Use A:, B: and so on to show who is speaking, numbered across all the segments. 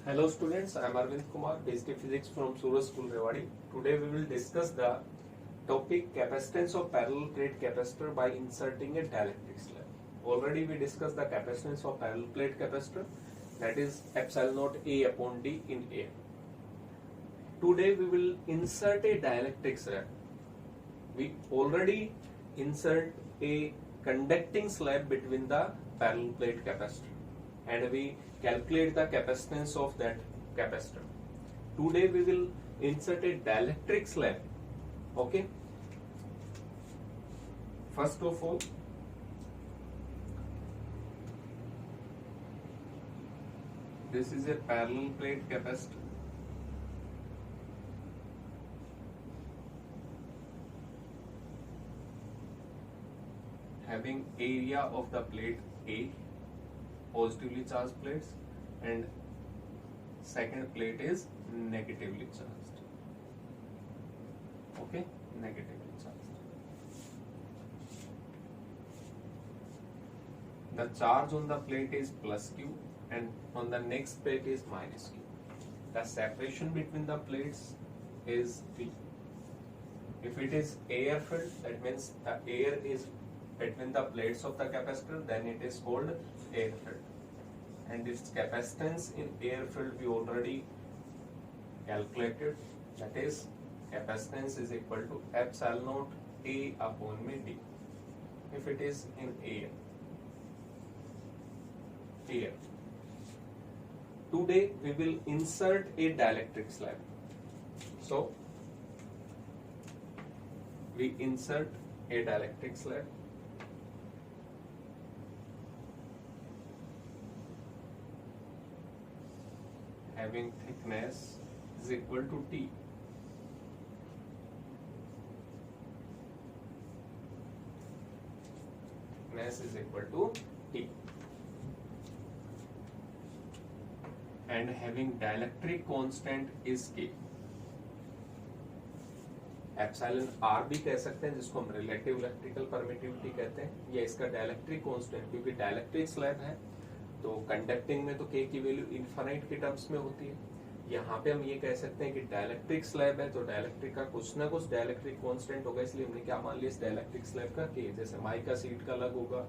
A: Hello students, I am Arvind Kumar, BSc Physics from Suraj School, Rewari. Today we will discuss the topic capacitance of parallel plate capacitor by inserting a dielectric slab. Already we discussed the capacitance of parallel plate capacitor, that is epsilon naught A upon D in A. Today we will insert a dielectric slab. We already insert a conducting slab between the parallel plate capacitor and we calculate the capacitance of that capacitor. Today we will insert a dielectric slab. Okay. First of all, this is a parallel plate capacitor. Having area of the plate A, positively charged plates, and second plate is negatively charged. Okay, negatively charged. The charge on the plate is plus Q and on the next plate is minus Q. The separation between the plates is V. If it is air filled, that means the air is between the plates of the capacitor, then it is called air filled. And its capacitance in air filled we already calculated, that is capacitance is equal to epsilon naught A upon D. If it is in air. Today we will insert a dielectric slab. So we insert a dielectric slab. Having thickness is equal to T. Thickness is equal to T. And having dielectric constant is K. Epsilon r भी कह सकते हैं, जिसको हम relative electrical permittivity कहते हैं, या इसका डायलेक्ट्रिक कांस्टेंट, क्योंकि डायलेक्ट्रिक स्लैब है तो कंडक्टिंग में तो के की वैल्यू इनफाइनाइट के टर्म्स में होती है. यहाँ पे हम ये कह सकते हैं कि डायलेक्ट्रिक स्लैब है तो डायलेक्ट्रिक का कुछ ना कुछ डायलेक्ट्रिक कांस्टेंट होगा, इसलिए हमने क्या मान लिया इस डायलेक्ट्रिक स्लैब का के. जैसे माइका सीट का अलग होगा,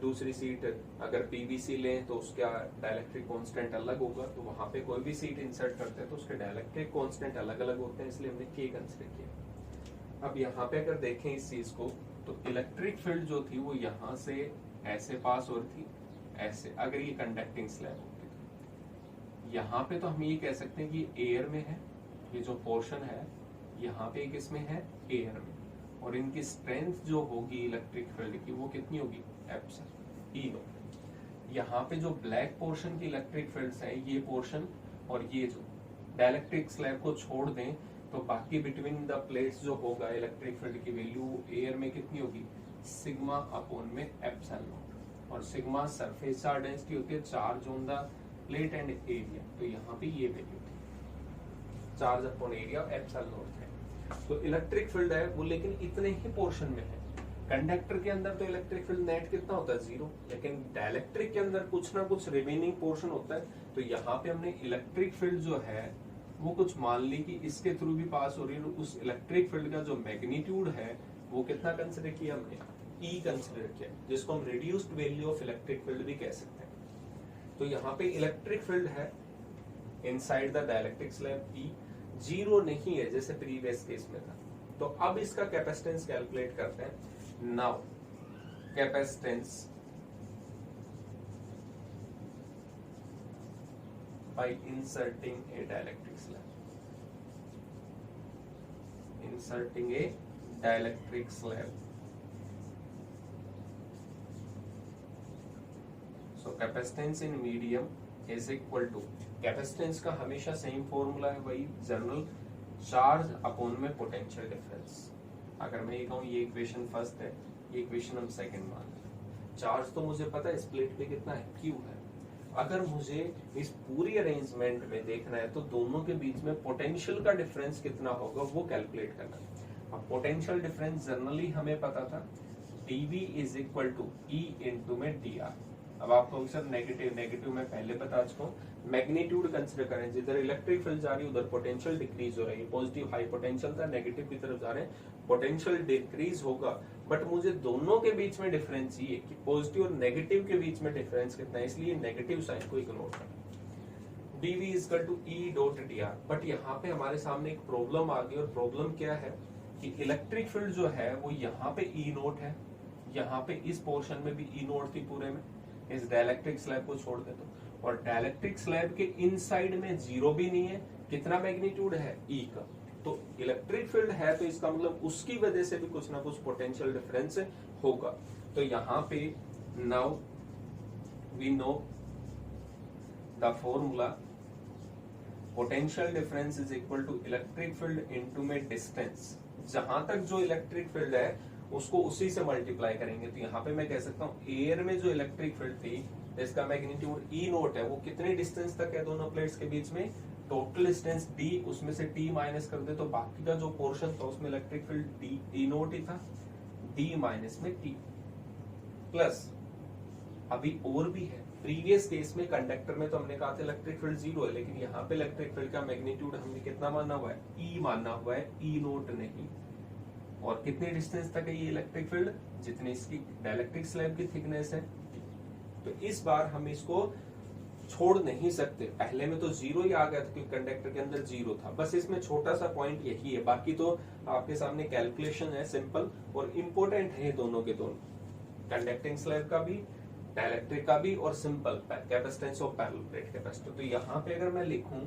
A: दूसरी सीट अगर पीवीसी लें तो उसका डायलेक्ट्रिक कांस्टेंट अलग होगा, तो वहां पे कोई भी सीट इंसर्ट करते हैं तो उसके डायलेक्ट्रिक कांस्टेंट अलग अलग होते हैं, इसलिए हमने के कंसीडर किया. अब यहाँ पे अगर देखें इस चीज को, तो इलेक्ट्रिक फील्ड जो थी वो यहाँ से ऐसे पास हो रही थी, ऐसे. अगर ये कंडक्टिंग स्लैब होती तो यहाँ पे तो हम ये कह सकते हैं कि एयर में है, ये जो पोर्शन है यहाँ पे किसमें है, एयर में. और इनकी स्ट्रेंथ जो होगी इलेक्ट्रिक फील्ड की वो कितनी होगी, एप्सिलॉन ई नॉट. यहाँ पे जो ब्लैक पोर्शन की इलेक्ट्रिक फील्ड्स है, ये पोर्शन और ये जो डायलेक्ट्रिक स्लैब को छोड़ दें तो बाकी बिटवीन द प्लेट्स जो होगा इलेक्ट्रिक फील्ड की वैल्यू एयर में कितनी होगी, सिग्मा अपॉन में एप्सिलॉन नॉट. और सिग्मा सरफेस चार्ज डेंसिटी होती है, charge on the plate and area, तो यहाँ पे ये वैल्यू थी, charge upon area epsilon not है. तो इलेक्ट्रिक फील्ड है वो लेकिन इतने ही पोर्शन में है. कंडक्टर के अंदर तो इलेक्ट्रिक फील्ड नेट कितना होता है, 0, लेकिन डायलेक्ट्रिक के अंदर कुछ ना कुछ रिमेनिंग पोर्शन होता है. तो यहाँ पे हमने इलेक्ट्रिक फील्ड जो है वो कुछ मान ली कि इसके थ्रू भी पास हो रही है, उस इलेक्ट्रिक फील्ड का जो मैग्नीट्यूड है वो कितना कंसिडर किया हमने, ई कंसिडर किया, जिसको हम reduced value of electric field भी कह सकते हैं. तो यहाँ पे इलेक्ट्रिक फील्ड है इनसाइड द डायलेक्ट्रिक स्लैब ई, 0 नहीं है जैसे प्रीवियस केस में था. तो अब इसका कैपेसिटेंस कैलकुलेट करते हैं. Now capacitance by inserting a dielectric slab. Inserting a dielectric slab. So capacitance in medium is equal to, capacitance का हमेशा सेम फॉर्मूला है वही जनरल, चार्ज अपॉन में पोटेंशियल डिफरेंस. अगर मैं ये कहूँ ये इक्वेशन फर्स्ट है, ये इक्वेशन हम सेकंड मान लें. चार्ज तो मुझे पता है इस प्लेट पे कितना है, क्यू है. अगर मुझे इस पूरी अरेंजमेंट में देखना है तो दोनों के बीच में पोटेंशियल का डिफरेंस कितना होगा वो कैलकुलेट करना है. अब पोटेंशियल डिफरेंस जनरली हमें पता था dV is equal to E into में dr. अब आप कहोगे सर नेगेटिव, नेगेटिव मैं पहले बता चुका हूँ। मैग्नीट्यूड कंसिडर करें, जिधर इलेक्ट्रिक फील्ड जा रही है उधर पोटेंशियल डिक्रीज हो रही है। पॉजिटिव हाई पोटेंशियल था, नेगेटिव की तरफ जा रहे हैं, पोटेंशियल डिक्रीज होगा। बट मुझे दोनों के बीच में डिफरेंस चाहिए कि पॉजिटिव और नेगेटिव के बीच में डिफरेंस कितना है, इसलिए नेगेटिव साइन को इग्नोर करें। dv equal to E dot D R. But यहाँ पे हमारे सामने एक प्रॉब्लम आ गई, और प्रॉब्लम क्या है कि इलेक्ट्रिक फील्ड जो है वो यहाँ पे ई नोट है, यहाँ पे इस पोर्शन में भी ई नोट थी पूरे में, इस डाइलेक्ट्रिक स्लैब को छोड़ दे तो, और डाइलेक्ट्रिक स्लैब के इनसाइड में जीरो भी नहीं है। कितना मैग्नीट्यूड है ई का, तो इलेक्ट्रिक फील्ड है तो इसका मतलब उसकी वजह से भी कुछ ना कुछ पोटेंशियल डिफरेंस होगा। तो यहाँ पे now we know the formula potential difference is equal to electric field into में डिस्टेंस। जहां तक जो इलेक्ट्रिक फील्ड है उसको उसी से मल्टीप्लाई करेंगे। तो यहाँ पे मैं कह सकता हूँ एयर में जो इलेक्ट्रिक फील्ड थी इसका मैग्नीट्यूड ई नोट है, वो कितने डिस्टेंस तक है दोनों प्लेट्स के बीच में, टोटल डिस्टेंस डी, उसमें से टी माइनस कर दे तो बाकी का जो पोर्शन था उसमें electric field D E naught ही था, डी माइनस में टी प्लस अभी और भी है। प्रीवियस केस में कंडक्टर में तो हमने कहा था इलेक्ट्रिक फील्ड जीरो है, लेकिन यहाँ पे इलेक्ट्रिक फील्ड का मैग्नीट्यूड हमने कितना माना हुआ है, ई माना हुआ है, ई नोट नहीं। और कितने डिस्टेंस तक है ये इलेक्ट्रिक फील्ड, जितनी इसकी डाइलेक्ट्रिक स्लैब की थिकनेस है। तो इस बार हम इसको छोड़ नहीं सकते। पहले में तो जीरो ही आ गया था क्योंकि कंडक्टर के अंदर जीरो था। बस इसमें छोटा सा पॉइंट यही है, बाकी तो आपके सामने कैलकुलेशन है सिंपल और इम्पोर्टेंट है दोनों के दोनों, कंडक्टिंग स्लैब का भी, डाइलेक्ट्रिक का भी, और simple capacitance of parallel plate capacitor. तो यहाँ पे अगर मैं लिखूं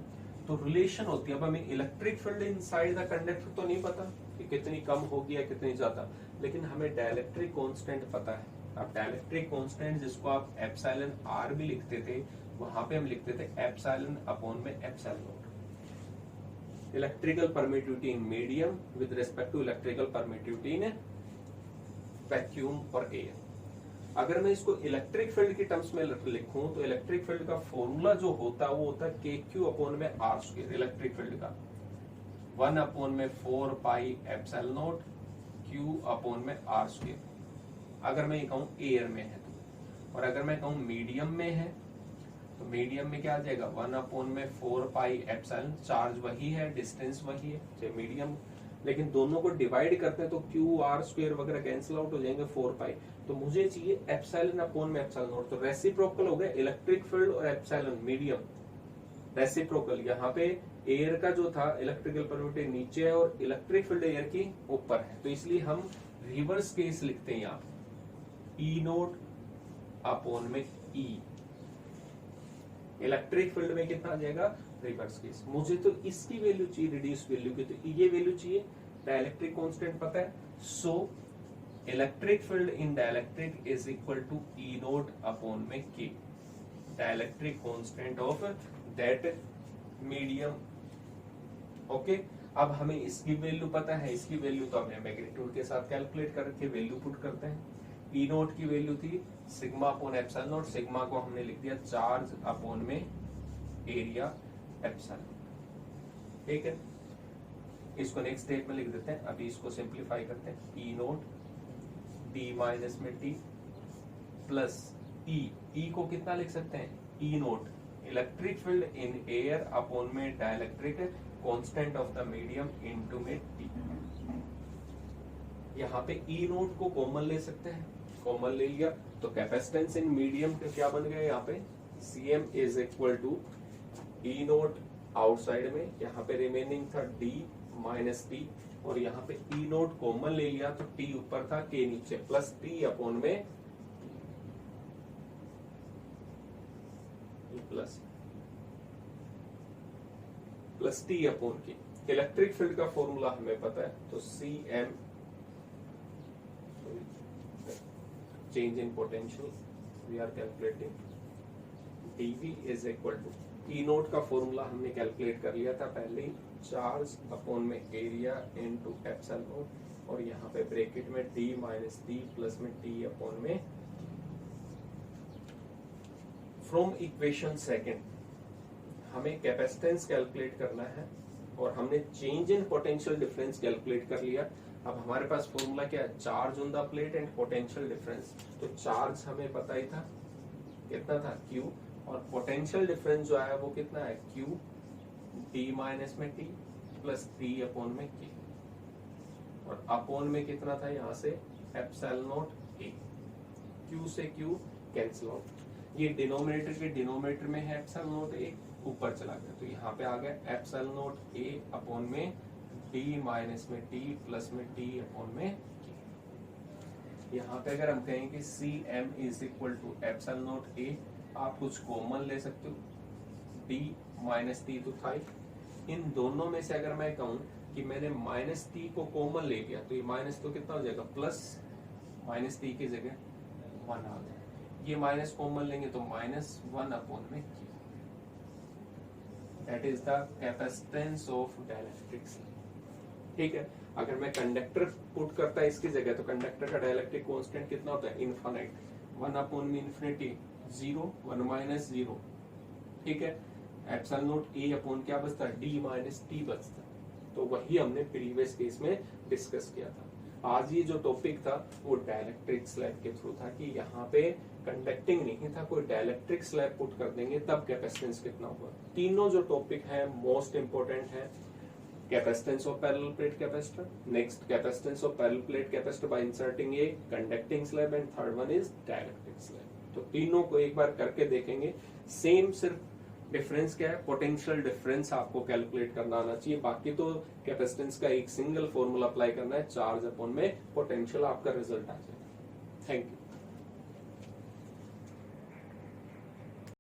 A: तो रिलेशन होती है। अब हमें electric field inside the conductor तो नहीं पता कि कितनी कम होगी या कितनी ज्यादा, लेकिन हमें डाइलेक्ट्रिक कांस्टेंट पता है। अब डाइलेक्ट्रिक कांस्टेंट जिसको आप एप्सिलॉन आर भी लिखते थे, वहां पे हम लिखते थे एप्सिलॉन अपॉन में epsilon naught. Electrical permittivity in medium with respect to electrical permittivity in vacuum और एयर। अगर मैं इसको इलेक्ट्रिक फील्ड की टर्म्स में लिखूं तो इलेक्ट्रिक फील्ड का फॉर्मूला जो होता है वो होता है के क्यू अपॉन में आर स्क्वायर। इलेक्ट्रिक फील्ड का 1 अपॉन में 4 pi epsilon not Q upon में आर स्क्वायर, अगर मैं ये कहूं एयर में है तो। और अगर मैं कहूं मीडियम में है तो मीडियम में क्या आ जाएगा, 1 अपॉन में 4 पाई एप्सिलॉन, चार्ज वही है, डिस्टेंस वही है, चाहे मीडियम, लेकिन दोनों को डिवाइड करते हैं तो क्यू आर स्क्वायर वगैरह कैंसिल आउट हो जाएंगे, 4 पाई। तो मुझे चाहिए एप्सिलॉन अपॉन में एप्सिलॉन नॉट। तो रेसिप्रोकल हो गया इलेक्ट्रिक फील्ड और एप्सिलॉन मीडियम रेसिप्रोकल। यहाँ पे एयर का जो था इलेक्ट्रिकल परमिटिविटी नीचे है और इलेक्ट्रिक फील्ड एयर की ऊपर है, तो इसलिए हम रिवर्स केस लिखते हैं यहाँ ई नोट अपॉन में ई। इलेक्ट्रिक फील्ड में कितना आ जाएगा, रिवर्स केस। मुझे तो इसकी वैल्यू चाहिए रिड्यूस वैल्यू की, तो ये वैल्यू चाहिए, डाइलेक्ट्रिक कांस्टेंट पता है। So electric field in dielectric is equal to E naught upon में K, dielectric constant of that medium. Okay, अब हमें इसकी वैल्यू पता है, इसकी वैल्यू तो हमने मैग्नीट्यूड के साथ कैलकुलेट करके वैल्यू पुट करते हैं। ई नोट की वैल्यू थी sigma upon epsilon not, sigma को हमने लिख दिया चार्ज अपॉन में एरिया एप्सिलॉन। ठीक है, इसको नेक्स्ट स्टेप में लिख देते हैं। अभी इसको सिंप्लीफाई करते हैं, ई नोट डी माइनस में टी प्लस ई को कितना लिख सकते हैं, E naught electric field in air upon में dielectric constant of the medium into में टी। यहाँ पे ई नोट को कॉमन ले सकते हैं, कॉमन ले लिया तो कैपेसिटेंस इन मीडियम का क्या बन गया, यहाँ पे Cm is equal to E naught outside में, यहाँ पे रिमेनिंग था D माइनस टी, और यहाँ पे ई नोट कॉमन ले लिया तो T ऊपर था K नीचे, प्लस T अपॉन में plus T upon K। Electric field का फॉर्मूला हमें पता है, तो Cm change in potential we are calculating, dV is equal to E note का फॉर्मूला हमने कैलकुलेट कर लिया था पहले ही, चार्ज अपॉन में एरिया इनटू एप्सिलॉन नोट, और यहाँ पे ब्रैकेट में D माइनस टी प्लस में T अपॉन में। फ्रॉम इक्वेशन सेकंड हमें कैपेसिटेंस कैलकुलेट करना है और हमने change in potential difference calculate कर लिया। अब हमारे पास फॉर्मूला क्या है, charge on the plate and potential difference. तो चार्ज हमें पता ही था कितना था Q, और पोटेंशियल डिफरेंस जो आया वो कितना है Q T माइनस में T प्लस T अपॉन में K, और अपॉन में कितना था यहाँ से एप्सिलॉन नॉट A। Q से Q कैंसिल आउट, ये डिनोमिनेटर के डिनोमिनेटर में है एप्सिलॉन नॉट A, ऊपर चला गया तो यहाँ पे आ गया एप्सिलॉन नॉट A अपॉन में D माइनस में T प्लस में T अपॉन में K। यहाँ पे अगर हम कहें कि Cm is equal to epsilon naught A, आप कुछ कॉमन ले सकते हो, D माइनस T तो था ही, इन दोनों में से अगर मैं कहूँ कि मैंने माइनस T को कॉमन ले लिया तो ये माइनस तो कितना हो जाएगा प्लस, माइनस T की जगह 1 आ गया, ये माइनस कॉमन लेंगे तो माइनस 1 अपॉन में Q। That is the capacitance of dielectric slab. ठीक है, अगर मैं कंडक्टर पुट करता है इसकी जगह तो कंडक्टर का डाइलेक्ट्रिक कांस्टेंट कितना होता है इनफाइनाइट, 1 अपॉन में इन्फिनिटी 0, 1 माइनस 0। ठीक है, एप्सिलॉन नॉट A अपॉन क्या बचता है D माइनस T बचता है, तो वही हमने प्रीवियस केस में डिस्कस किया था। आज ये जो टॉपिक था वो डाइलेक्ट्रिक स्लैब के थ्रू था कि यहाँ पे कंडक्टिंग नहीं था, कोई डाइलेक्ट्रिक स्लैब पुट कर देंगे तब कैपेसिटेंस कितना होगा। तीनों जो टॉपिक है मोस्ट इंपोर्टेंट है, capacitance of parallel plate capacitor, next capacitance of parallel plate capacitor bye inserting a conducting slab, and third one is dielectric slab. तो तीनों को एक बार करके देखेंगे। सेम सिर्फ डिफरेंस क्या है, पोटेंशियल डिफरेंस आपको कैलकुलेट करना आना चाहिए, बाकी तो कैपेसिटेंस का एक सिंगल फॉर्मूला अप्लाई करना है, चार्ज अपॉन में पोटेंशियल, आपका रिजल्ट आ जाएगा। Thank you.